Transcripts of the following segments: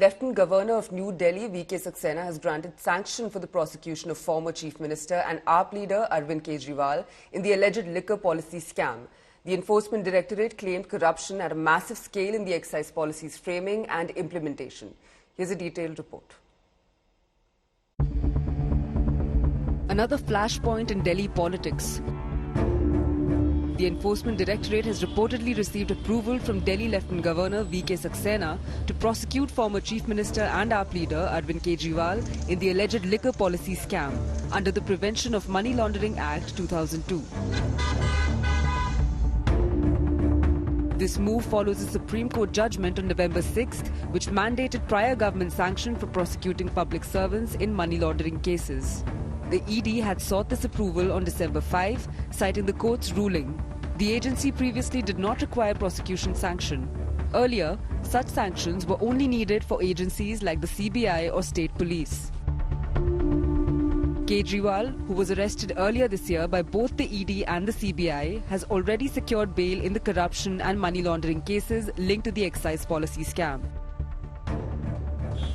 Lieutenant Governor of New Delhi, V.K. Saxena, has granted sanction for the prosecution of former Chief Minister and AAP leader Arvind Kejriwal in the alleged liquor policy scam. The Enforcement Directorate claimed corruption at a massive scale in the excise policy's framing and implementation. Here's a detailed report. Another flashpoint in Delhi politics. The Enforcement Directorate has reportedly received approval from Delhi Lieutenant Governor V.K. Saxena to prosecute former Chief Minister and AAP leader Arvind Kejriwal in the alleged liquor policy scam under the Prevention of Money Laundering Act 2002. This move follows a Supreme Court judgment on November 6th, which mandated prior government sanction for prosecuting public servants in money laundering cases. The ED had sought this approval on December 5, citing the court's ruling. The agency previously did not require prosecution sanction. Earlier, such sanctions were only needed for agencies like the CBI or state police. Kejriwal, who was arrested earlier this year by both the ED and the CBI, has already secured bail in the corruption and money laundering cases linked to the excise policy scam.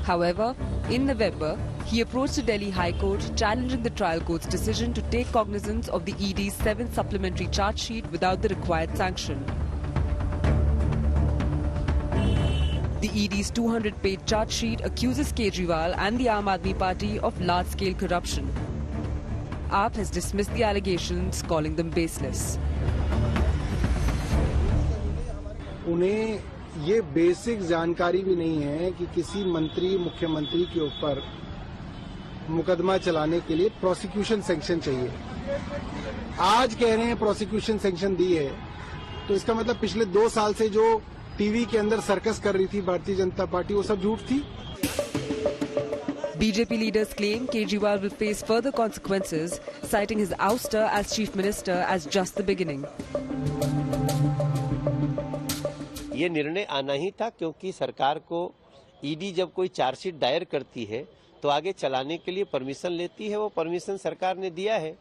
However, in November, he approached the Delhi High Court challenging the trial court's decision to take cognizance of the ED's 7th supplementary charge sheet without the required sanction. The ED's 200-page charge sheet accuses Kejriwal and the Aam Aadmi Party of large-scale corruption. AAP has dismissed the allegations, calling them baseless. उन्हें ये basic जानकारी भी नहीं है कि किसी मंत्री मुख्यमंत्री के ऊपर मुकदमा चलाने के लिए प्रोसिक्यूशन सैंक्शन चाहिए। आज कह रहे हैं प्रोसिक्यूशन सैंक्शन दी है, तो इसका मतलब पिछले 2 साल से जो टीवी के अंदर सर्कस कर रही थी भारतीय जनता पार्टी, वो सब झूठ थी। BJP leaders claim Kejriwal will face further consequences, citing his ouster as Chief Minister as just the beginning. ये निर्णय आना ही था, क्योंकि सरकार को ईडी जब कोई चार्जशीट दायर करती है तो आगे चलाने के लिए परमिशन लेती है। वो परमिशन सरकार ने दिया है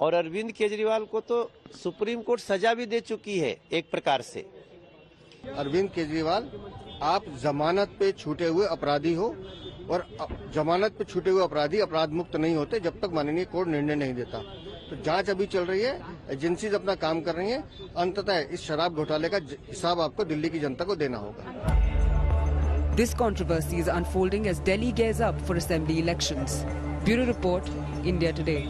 और अरविंद केजरीवाल को तो सुप्रीम कोर्ट सजा भी दे चुकी है एक प्रकार से। अरविंद केजरीवाल, आप जमानत पे छूटे हुए अपराधी हो और जमानत पे छूटे हुए अपराधी अपराध मुक्त नहीं होते जब तक माननीय कोर्ट निर्णय नहीं देता। तो जांच अभी चल रही है, एजेंसीज अपना काम कर रही हैं। अंततः इस शराब घोटाले का हिसाब आपको दिल्ली की जनता को देना होगा। This controversy is unfolding as Delhi gears up for assembly elections. Bureau Report, India Today.